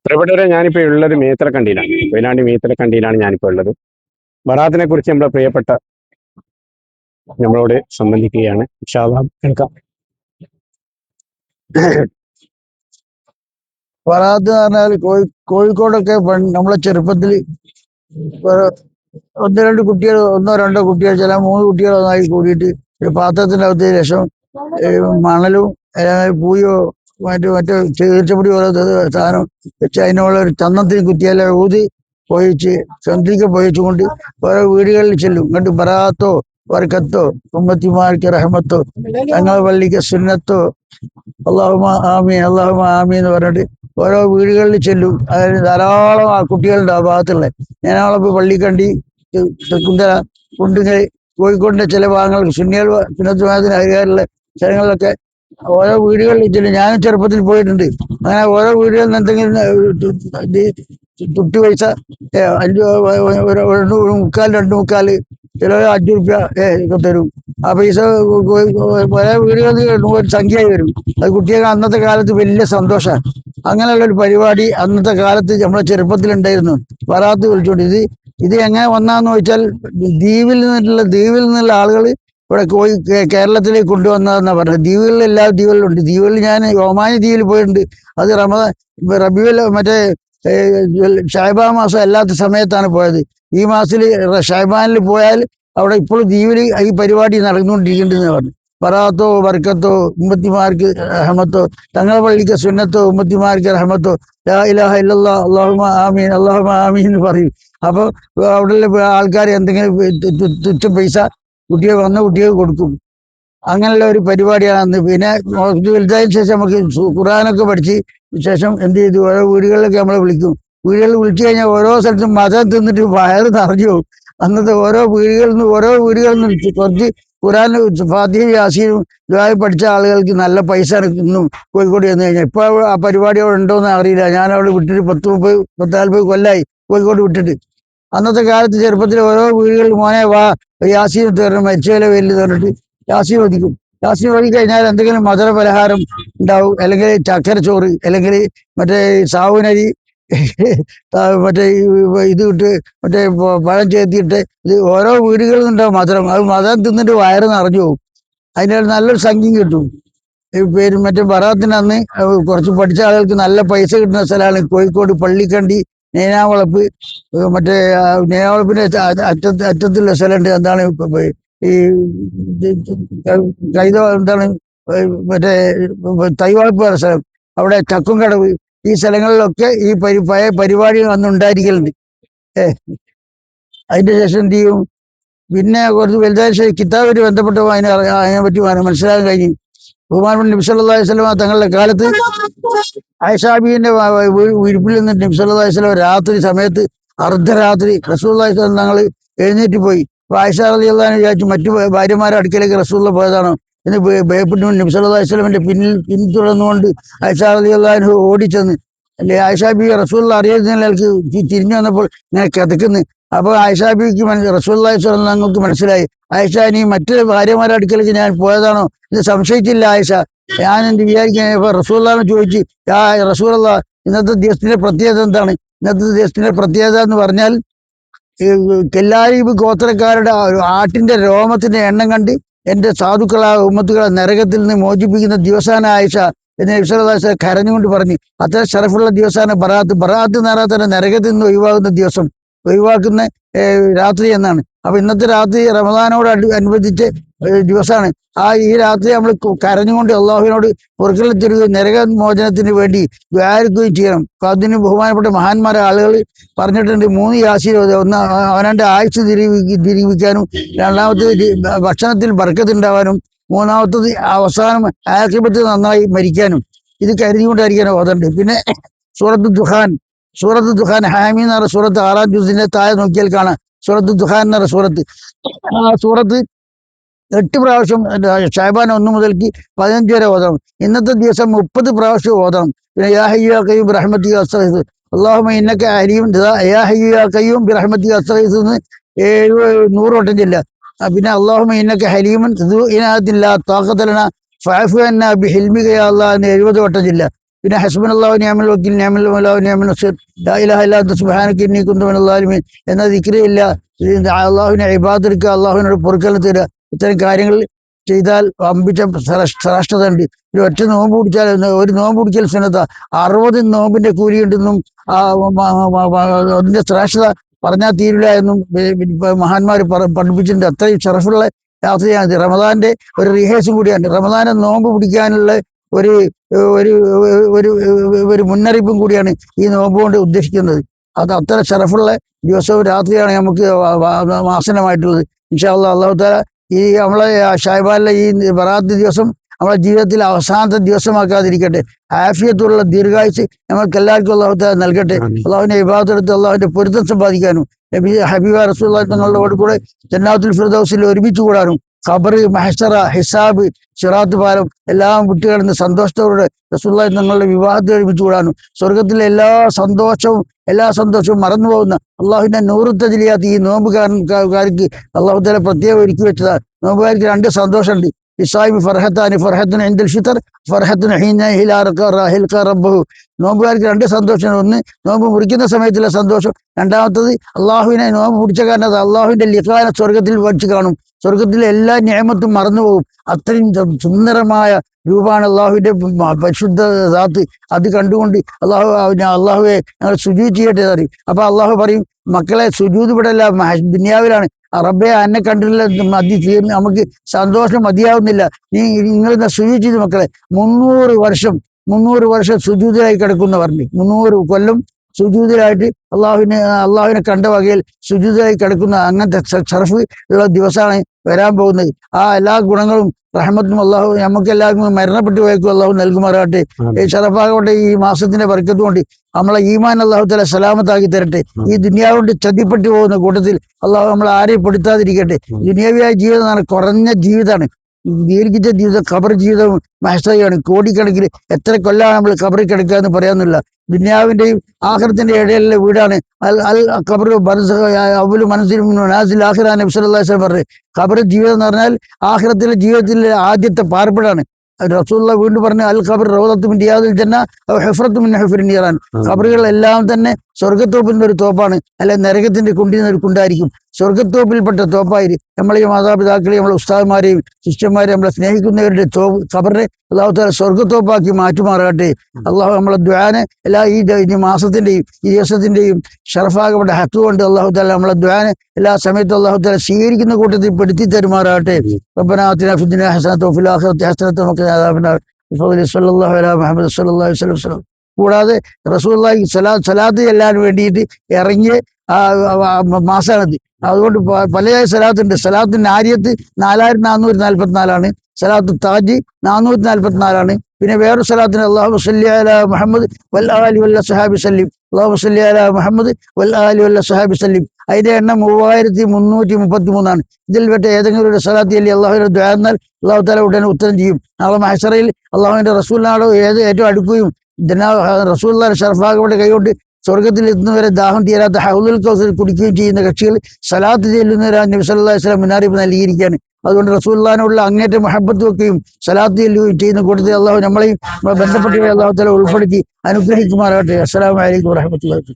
പ്രിയപ്പെട്ടവരെ, ഞാനിപ്പോൾ ഉള്ളത് മീത്തലക്കണ്ടിയിലാണ്. കൊയിലാണ്ടി മീത്തലക്കണ്ടിയിലാണ് ഞാനിപ്പോൾ ഉള്ളത്. ബറാത്തിനെ കുറിച്ച് നമ്മുടെ പ്രിയപ്പെട്ട നമ്മളോട് സംബന്ധിക്കുകയാണ്. ഇൻഷാ അല്ലാഹ് കേൾക്കാം. ബറാത്ത് എന്ന് പറഞ്ഞാൽ കോഴിക്കോടൊക്കെ നമ്മളെ ചെറുപ്പത്തിൽ ഒന്ന് രണ്ട് കുട്ടികൾ, ഒന്നോ രണ്ടോ കുട്ടികൾ, ചില മൂന്ന് കുട്ടികളൊന്നായി കൂടിയിട്ട് ഒരു പാത്രത്തിനകത്ത് രസം മണലും പൂയോ മറ്റേ തീർച്ചപ്പൊടി പോലെ സാധനം വെച്ച് അതിനുള്ള ഒരു ചന്നത്തിന് കുത്തിയാൽ ഊതി പൊയിച്ച് ചന്ദ്രിക പൊയിച്ചുകൊണ്ട് ഓരോ വീടുകളിൽ ചെല്ലും. എന്നിട്ട് ബറാത്തോ വർക്കത്തോ ഉമ്മത്തിമാർക്ക് റഹ്മത്തോ തങ്ങളെ പള്ളിക്ക് സുന്നത്തോ അള്ളാഹുമ ആമീൻ അള്ളാഹുമ ആമീൻ എന്ന് പറഞ്ഞിട്ട് ഓരോ വീടുകളിൽ ചെല്ലും. അതായത് ധാരാളം ആ കുട്ടികളുണ്ട് ആ ഭാഗത്തുള്ള. ഞാനാളപ്പോൾ പള്ളിക്കണ്ടി, തെക്കുന്തല, കുണ്ടുങ്ങൽ, കോഴിക്കോടിന്റെ ചില ഭാഗങ്ങൾ സുന്നികൾ സുന്നത്തുമായതിന് അധികാരമുള്ള സ്ഥലങ്ങളിലൊക്കെ ഓരോ വീടുകളിൽ ചെല്ലും. ഞാനും ചെറുപ്പത്തിൽ പോയിട്ടുണ്ട്. അങ്ങനെ ഓരോ വീടുകളിൽ നിന്ന് എന്തെങ്കിലും തുട്ട് പൈസ, 5 മുക്കാൽ 2 മുക്കാൽ, ചിലർ 5 റുപ്യ ഒക്കെ തരും. ആ പൈസ പല വീടുകളിൽ ഒരു സംഖ്യയായി വരും. അത് കുട്ടികൾക്ക് അന്നത്തെ കാലത്ത് വലിയ സന്തോഷമാണ്. അങ്ങനെയുള്ള ഒരു പരിപാടി അന്നത്തെ കാലത്ത് നമ്മുടെ ചെറുപ്പത്തിലുണ്ടായിരുന്നു. ബറാത്ത് വിളിച്ചോണ്ട് ഇത് എങ്ങനെ വന്നാന്ന് ചോദിച്ചാൽ ദ്വീപിൽ നിന്നുള്ള ആളുകൾ ഇവിടെ കേരളത്തിലേക്ക് കൊണ്ടുവന്നതെന്നാ പറഞ്ഞത്. ദ്വീപുകളിൽ എല്ലാ ദ്വീപുകളിലും ഉണ്ട്. ദ്വീപുകളിൽ ഞാൻ ഒമാനി ദ്വീപിൽ പോയിട്ടുണ്ട്. അത് റബീഉൽ മറ്റേ ഷാബാൻ മാസം അല്ലാത്ത സമയത്താണ് പോയത്. ഈ മാസത്തിൽ ഷാബാനിൽ പോയാൽ അവിടെ ഇപ്പോഴും ദ്വീപിൽ ഈ പരിപാടി നടന്നുകൊണ്ടിരിക്കുന്നുണ്ടെന്ന് പറഞ്ഞു. ബറാത്തോ വർക്കത്തോ ഉമ്മത്തിമാർക്ക് റഹ്മത്തോ തങ്ങളെ പള്ളിക്ക് സുന്നത്തോ ഉമ്മത്തിമാർക്ക് റഹ്മത്തോ ലാ ഇലാഹ ഇല്ലല്ലാഹ് അല്ലാഹുമ്മ ആമീൻ അല്ലാഹുമ്മ ആമീൻ എന്ന് പറയും. അപ്പോൾ അവിടെയുള്ള ആൾക്കാർ എന്തെങ്കിലും തുച്ഛ പൈസ കുട്ടികൾ കൊടുക്കും. അങ്ങനെയുള്ള ഒരു പരിപാടിയാണ് അന്ന്. പിന്നെ വലുതായതിനു ശേഷം നമുക്ക് ഖുർആനൊക്കെ പഠിച്ച് ശേഷം എന്ത് ചെയ്തു, ഓരോ വീടുകളിലൊക്കെ നമ്മളെ വിളിക്കും. വീടുകളിൽ വിളിച്ചു കഴിഞ്ഞാൽ ഓരോ സ്ഥലത്തും മതം തിന്നിട്ട് വയറ് നിറഞ്ഞു പോകും. അന്നത്തെ ഓരോ വീടുകളിൽ നിന്ന് കുറച്ച് ഖുർആൻ ഫാത്തിഹയും യാസീനും ദുആ പഠിച്ച ആളുകൾക്ക് നല്ല പൈസ ഇന്നും കോഴിക്കോട് ചെന്ന് കഴിഞ്ഞാൽ. ഇപ്പൊ ആ പരിപാടി അവിടെ ഉണ്ടോയെന്ന് അറിയില്ല. ഞാൻ അവിടെ വിട്ടിട്ട് 10-40 കൊല്ലായി കോഴിക്കോട് വിട്ടിട്ട്. അന്നത്തെ കാലത്ത് ചെറുപ്പത്തിൽ ഓരോ വീടുകളിൽ മോനെ വാ യാസീൻ തരണം, മരിച്ചവരെ പേരിൽ പറഞ്ഞിട്ട് യാസീൻ ഒതിക്കും. യാസീൻ ഒതുക്കി കഴിഞ്ഞാൽ എന്തെങ്കിലും മധുര പലഹാരം ഉണ്ടാവും, അല്ലെങ്കിൽ ചക്കര ചോറ്, അല്ലെങ്കിൽ മറ്റേ സാവുനരി മറ്റേ ഇത് ഇട്ട് മറ്റേ പഴം ചേർത്തിയിട്ട് ഇത് ഓരോ വീടുകളിൽ നിന്നുണ്ടാവും മധുരം. അത് മധുരം തിന്നിട്ട് വയറ് നിറഞ്ഞു പോകും. അതിന് നല്ലൊരു സംഖ്യം കിട്ടും. പേര് മറ്റേ ബറാത്തിന് അന്ന് കുറച്ച് പഠിച്ച ആളുകൾക്ക് നല്ല പൈസ കിട്ടുന്ന സ്ഥലമാണ് കോഴിക്കോട് പള്ളിക്കണ്ടി നേനാവളപ്പ്. മറ്റേ നേനാവളപ്പിന്റെ അറ്റത്തുള്ള സ്ഥലമുണ്ട്. എന്താണ് ഈ എന്താണ് മറ്റേ തൈവാളപ്പ് പറഞ്ഞ സ്ഥലം, അവിടെ ചക്കുംകടവ്, ഈ സ്ഥലങ്ങളിലൊക്കെ ഈ പഴയ പരിപാടികൾ അന്നുണ്ടായിരിക്കലുണ്ട്. അതിന്റെ ശേഷം എന്ത് ചെയ്യും, പിന്നെ കുറച്ച് വലുതായ ശേഷം കിതാബുമായിട്ട് ബന്ധപ്പെട്ട് അതിനെപ്പറ്റി മനസ്സിലാക്കാൻ കഴിഞ്ഞു. ബഹുമാനപ്പെട്ട നബി സല്ലല്ലാഹു അലൈഹി വസല്ലം തങ്ങളുടെ കാലത്ത് ആയിഷാബീന്റെ വിരിപ്പിൽ നിന്നിട്ട് നബി സല്ലല്ലാഹു അലൈഹി വസല്ലം രാത്രി സമയത്ത് അർദ്ധരാത്രി റസൂലുള്ളാഹി സ്വല്ലല്ലാഹു അലൈഹി വസല്ലം തങ്ങൾ എഴുന്നേറ്റ് പോയി. അപ്പൊ ആയിഷ റളിയല്ലാഹു അൻഹ വിചാരിച്ചു മറ്റു ഭാര്യമാരുടെ അടുക്കലേക്ക് റസൂലുള്ള പോയതാണോ എന്ന് ഭയപ്പെട്ടു. നബി സല്ലല്ലാഹു അലൈഹി വസല്ലമിന്റെ പിന്തുടർന്നുകൊണ്ട് ആയിഷ റളിയല്ലാഹു അൻഹ ഓടിച്ചെന്ന് അല്ലെ ആയിഷാ ബി റസൂലുള്ള അറിയുന്നതിലേക്ക് തിരിഞ്ഞു വന്നപ്പോൾ ഇങ്ങനെ കിതക്കുന്നു. അപ്പൊ ആയിഷാ ബിക്ക് റസൂലുള്ളാഹി സ്വല്ലല്ലാഹു അലൈഹി വസല്ലം മനസ്സിലായി, ആയിഷ നീ മറ്റു ഭാര്യമാരുടെ അടുക്കലേക്ക് ഞാൻ പോയതാണോ എന്ന് സംശയിച്ചില്ല ആയിഷ. ഞാൻ എന്ത് വിചാരിക്കുക, റസൂലുള്ളാഹിനെ ചോദിച്ചു, റസൂലുള്ളാഹ് ഇന്നത്തെ ദിവസത്തിന്റെ പ്രത്യേകത എന്താണ്? ഇന്നത്തെ ദിവസത്തിന്റെ പ്രത്യേകത എന്ന് പറഞ്ഞാൽ കെല്ലാരീബ് ഗോത്രക്കാരുടെ ആട്ടിന്റെ രോമത്തിന്റെ എണ്ണം കണ്ട് എന്റെ സാധുക്കളായ ഉമ്മത്തുകളെ നരകത്തിൽ നിന്ന് മോചിപ്പിക്കുന്ന ദിവസമാണ് ആയിഷ എന്ന് നബി സല്ലല്ലാഹു അലൈഹി വസല്ലം കരഞ്ഞുകൊണ്ട് പറഞ്ഞു. അത്ര ഷറഫുള്ള ദിവസമാണ് ബറാത്ത് എന്ന് പറഞ്ഞാൽ തന്നെ നരകത്തിൽ നിന്ന് ഒഴിവാകുന്ന ദിവസം, ഒഴിവാക്കുന്ന രാത്രി എന്നാണ്. അപ്പൊ ഇന്നത്തെ രാത്രി റമദാനോട് അനുബന്ധിച്ച് ദിവസമാണ്. ഈ രാത്രി നമ്മൾ കരഞ്ഞുകൊണ്ട് അള്ളാഹുവിനോട് പൊറുക്കലിത്തിരുക നരകമോചനത്തിന് വേണ്ടി ദ്വാരക്കുകയും ചെയ്യണം. അപ്പൊ അതിന് ബഹുമാനപ്പെട്ട മഹാന്മാരെ ആളുകൾ പറഞ്ഞിട്ടുണ്ട് 3 യാസീൻ. ഒന്ന് അവനവന്റെ ആയുസ് തിരിവിക്കാനും, രണ്ടാമത്തേത് ഭക്ഷണത്തിൽ ബർക്കത്തുണ്ടാവാനും, മൂന്നാമത്തത് അവസാനം ആഖിബത്ത് നന്നായി മരിക്കാനും. ഇത് കരുതിക്കൊണ്ടായിരിക്കാനും ഓതണ്ട്. പിന്നെ സൂറത്ത് ദുഖാൻ ഹാമീൻ എന്ന് പറഞ്ഞ സൂറത്ത് 6-ാം ജുസിന്റെ താഴെ നോക്കിയാൽ കാണാം സൂറത്ത് ദുഖാൻ എന്ന് പറഞ്ഞ സൂറത്ത്. ആ സൂറത്ത് 8 പ്രാവശ്യം ഷഅബാൻ 1 മുതൽക്ക് 15 വരെ ഓതണം. ഇന്നത്തെ ദിവസം 30 പ്രാവശ്യം ഓതണം. പിന്നെ യാ ഹയ്യു യാ ഖയ്യൂം ബിറഹ്മതിക അസ്തഗീസ് അല്ലാഹുമ്മ ഇന്നക അലീം, യാ ഹയ്യു യാ ഖയ്യൂം ബിറഹ്മതിക അസ്തഗീസ് എന്ന് 100 വട്ടം ചൊല്ലുക. പിന്നെ അല്ലാഹുമ്മ ഇന്നക ഹലീമുൻ ദു ഇനാതിൻ ലാ താഖത ലനാ ഫഅഫു അന്നാ ബിഹിൽമിക യാ അല്ലാഹ് എന്ന് 70 വട്ടം ചൊല്ലുക. പിന്നെ ഹസ്ബുനല്ലാഹു നിഅമൽ വക്കീൽ നിഅമൽ മൗലാഹു നിഅമൽ നസീർ ലാ ഇലാഹ ഇല്ലാ അൻത സുബ്ഹാനക ഇന്നി കുന്തു മിനൽ ളാലിമീൻ എന്ന ദിക്റില്ല. അള്ളാഹുവിനെ ഇബാദത്ത്, അള്ളാഹുവിനോട് പൊറുക്കൽ തരിക, ഇത്തരം കാര്യങ്ങൾ ചെയ്താൽ വമ്പിച്ച ശ്രേഷ്ഠതയുണ്ട്. ഒരു ഒറ്റ നോമ്പ് പിടിച്ചാൽ, ഒരു നോമ്പ് പിടിക്കൽ സുന്നത്താ, 60 നോമ്പിന്റെ കൂലി ഉണ്ടെന്നും അതിന്റെ ശ്രേഷ്ഠത പറഞ്ഞാൽ തീരില്ല എന്നും മഹാന്മാർ പഠിപ്പിച്ചിട്ടുണ്ട്. അത്രയും ഷറഫുള്ള രാത്രിയാണ്. റമദാന്റെ ഒരു റിഹേഴ്സും കൂടിയാണ്. റമദാനെ നോമ്പ് പിടിക്കാനുള്ള ഒരു ഒരു ഒരു ഒരു മുന്നറിയിപ്പും കൂടിയാണ് ഈ നോമ്പ് കൊണ്ട് ഉദ്ദേശിക്കുന്നത്. അത് അത്ര ഷറഫുള്ള ദിവസവും രാത്രിയാണ് നമുക്ക് ആസന്നമായിട്ടുള്ളത്. ഇൻഷാ അല്ലാഹ്. അല്ലാഹു തആല ഈ നമ്മളെ ഷഅബാനിലെ ഈ ബറാത്ത് ദിവസം നമ്മളെ ജീവിതത്തിൽ അവസാനത്തെ ദിവസമാക്കാതിരിക്കട്ടെ. ആഫിയത്തുള്ള ദീർഘായുസ് നമുക്ക് എല്ലാവർക്കും അല്ലാഹു തആല നൽകട്ടെ. അള്ളാഹുവിന്റെ ഇബാദത്ത് എടുത്ത് അള്ളാഹുവിന്റെ പൊരുത്തം സമ്പാദിക്കാനും ഹബീബ റസൂലുള്ളാഹി തങ്ങളുടെ കൂടെ ജന്നാത്തുൽ ഫിർദൗസിൽ ഒരുമിച്ച് കൂടാനും ഖബർ, മഹ്ശറ, ഹിസാബ്, സിറാത്ത് പാലം എല്ലാം വിട്ടുകിടന്ന് സന്തോഷത്തോടെ റസൂലുള്ളാഹി തങ്ങളുടെ വിവാഹത്തിൽ ഒരുമിച്ച് കൂടാനും സ്വർഗത്തിലെ എല്ലാ സന്തോഷവും മറന്നു പോകുന്ന അള്ളാഹുവിന്റെ നൂറ് തജ്ലിയാത്ത് ഈ നോമ്പുകാർക്ക് അള്ളാഹു തആല പ്രത്യേകം ഒരുക്കി വെച്ചതാണ്. നോമ്പുകാർക്ക് 2 സന്തോഷമുണ്ട്. ഇസ്സായിമി ഫർഹത്താനി, ഫർഹത്തുൻ ഇൻദൽ ഫിത്ർ, ഫർഹത്തുൻ ഹീന ഹിൽഖ റബ്ബഹു. നോമ്പുകാർക്ക് 2 സന്തോഷമാണ്. ഒന്ന്, നോമ്പ് മുറിക്കുന്ന സമയത്തുള്ള സന്തോഷം. രണ്ടാമത്തത്, അള്ളാഹുവിനെ നോമ്പ് പിടിച്ച കാരണം അള്ളാഹുവിന്റെ ലിഖാനെ സ്വർഗത്തിൽ വച്ച് കാണും. സ്വർഗത്തിലെ എല്ലാ നിഅമത്തും മറന്നുപോകും. അത്രയും സുന്ദരമായ രൂപമാണ് അള്ളാഹുവിന്റെ പരിശുദ്ധ ദാത്ത്. അത് കണ്ടുകൊണ്ട് അള്ളാഹുവെ ഞങ്ങൾ സുജൂദ് ചെയ്യട്ടെ പറയും. അപ്പൊ അള്ളാഹു പറയും, മക്കളെ സുജൂദ് വിടല്ല, ദുനിയാവിലാണ്. റബ്ബെ എന്നെ കണ്ടില്ല, തീർന്ന് നമുക്ക് സന്തോഷം മതിയാവുന്നില്ല, നിങ്ങൾ സുജൂദ് ചെയ്ത് മക്കളെ. 300 വർഷം സുജൂദിലായി കിടക്കുന്ന പറഞ്ഞു. 300 കൊല്ലം സുജൂദിലായിട്ട് അള്ളാഹുവിനെ കണ്ട വകയിൽ സുജൂദിലായി കിടക്കുന്ന അങ്ങനത്തെ ഷറഫ് ഉള്ള ദിവസമാണ് വരാൻ പോകുന്നത്. ആ എല്ലാ ഗുണങ്ങളും റഹ്മത്തും അള്ളാഹു നമുക്ക് എല്ലാവർക്കും മരണപ്പെട്ടു പോയേക്കും അള്ളാഹു നൽകുമാറാട്ടെ. ഈ ഷറഫാകൊണ്ട് ഈ മാസത്തിന്റെ ബർക്കത്ത് കൊണ്ട് നമ്മളെ ഈമാൻ അള്ളാഹു തആല സലാമത്താക്കി തരട്ടെ. ഈ ദുനിയാവ് കൊണ്ട് ചതിപ്പെട്ടു പോകുന്ന കൂട്ടത്തിൽ അള്ളാഹു നമ്മളെ ആരെയും പെടുത്താതിരിക്കട്ടെ. ദുനിയാവിയായ ജീവിതമാണ് കുറഞ്ഞ ജീവിതമാണ്. ദീർഘിച്ച ജീവിതം ഖബർ ജീവിതവും മഹ്ശറയാണ്. കോടിക്കണക്കിന് എത്ര കൊല്ലാണ് നമ്മൾ ഖബറിൽ കിടക്കുക എന്ന് പറയാമെന്നില്ല. ദുനിയാവിന്റെയും ആഖിറത്തിന്റെ ഇടയിലുള്ള വീടാണ് അൽ ഖബർ അവലു മനസ്സിലും ആഖിറ. നബി സല്ലല്ലാഹു അലൈഹി വസല്ലം പറഞ്ഞു, ഖബർ ജീവിതം എന്ന് പറഞ്ഞാൽ ആഖിറത്തിലെ ജീവിതത്തിലെ ആദ്യത്തെ പാർപ്പിടാണ്. റസൂലുള്ളാഹി വീണ്ടും പറഞ്ഞു, അൽ ഖബർ റൗളത്തും മിൻ റിയാദിൽ ജന്ന ഔ ഹുഫ്റത്തും മിൻ ഹുഫ്രിൻ നീറാൻ. ഖബറുകളെല്ലാം തന്നെ സ്വർഗ്ഗത്തോപ്പിന്റെ ഒരു തോപ്പാണ്, അല്ലെ നരകത്തിന്റെ കുണ്ടിൽ ഒരു കുണ്ടായിരിക്കും. സ്വർഗ്ഗത്തോപ്പിൽപ്പെട്ട തോപ്പായിരിക്കും. നമ്മളെ മാതാപിതാക്കളെയും നമ്മളെ ഉസ്താദന്മാരെയും ശിഷ്യന്മാരെയും നമ്മളെ സ്നേഹിക്കുന്നവരുടെ ഖബറിനെ അള്ളാഹു തആല സ്വർഗ്ഗത്തോപ്പാക്കി മാറ്റുമാറാകട്ടെ. അള്ളാഹു നമ്മളെ ദുആനെ എല്ലാ ഈ മാസത്തിന്റെയും ഈ ദിവസത്തിന്റെയും ഷറഫാകപ്പെട്ട ഹക്ക് കൊണ്ട് അള്ളാഹു തആല നമ്മളെ ദുആനെ എല്ലാ സമയത്തും അള്ളാഹു തആല സ്വീകരിക്കുന്ന കൂട്ടത്തിൽ പെടുത്തി തരുമാറാകട്ടെ. റബ്ബനാ ആതിനാ ഫിദ്ദുനിയാ ഹസനത്തും വഫിൽ ആഖിറതി ഹസനത്തും വഖിനാ അദാബന്നാർ. ബിഫദ്ലി സ്വല്ലല്ലാഹു അലാ മുഹമ്മദ് സ്വല്ലല്ലാഹു അലൈഹി വസല്ലം. കൂടാതെ റസൂലുള്ളാഹി സ്വലാത്ത് ചെല്ലാൻ വേണ്ടിയിട്ട് ഇറങ്ങിയ മാസമാണിത്. അതുകൊണ്ട് പല സലാത്തുണ്ട്. സലാത്ത് നാരിയത്ത് 4444 സലാത്ത് താജ് 444. പിന്നെ വേറൊരു സലാത്തിന് അല്ലാഹുമ്മ സ്വല്ലി അലാ മുഹമ്മദ് വൽ ആലി വൽ സ്വഹാബി സല്ലിം, അല്ലാഹുമ്മ സ്വല്ലി അലാ മുഹമ്മദ് വൽ ആലി വൽ സ്വഹാബി സല്ലിം. അതിന്റെ എണ്ണം 3333. ഇതിൽ പെട്ട ഏതെങ്കിലും ഒരു സലാത്ത് ചൊല്ലി അള്ളാഹുവിന്റെ ദുആ എന്നാൽ അല്ലാഹു തആല ഉടനെ ഉത്തരം ചെയ്യും. നാളെ മഹ്ശറയിൽ അള്ളാഹുവിന്റെ റസൂലിനാണോ ഏറ്റവും അടുക്കുകയും റസൂലുള്ളാഹിയുടെ ഷറഫാകപ്പെട്ട കൈകൊണ്ട് സ്വർഗത്തിൽ എത്തുന്നവരെ ദാഹം തീരാത്ത ഹൗലുൽ കൗസർ കുടിക്കുകയും ചെയ്യുന്ന കക്ഷികൾ സലാത്ത് ചെല്ലുന്നവരാണ് നബി സല്ലല്ലാഹു അലൈഹി വസല്ലം മുന്നറിയിപ്പ് നൽകിയിരിക്കുകയാണ്. അതുകൊണ്ട് റസൂലുള്ളാഹിനോടുള്ള അങ്ങേറ്റം മഹബത്ത് വെക്കുകയും സലാത്ത് ചെല്ലുകയും ചെയ്യുന്ന കൂട്ടത്തിൽ അള്ളാഹു നമ്മളെയും ബന്ധപ്പെട്ടവരെ അള്ളാഹു തആല ഉൾപ്പെടുത്തി അനുഗ്രഹിക്കുമാറാകട്ടെ. അസ്സലാമു അലൈക്കും വറഹ്മത്തുള്ളാഹി.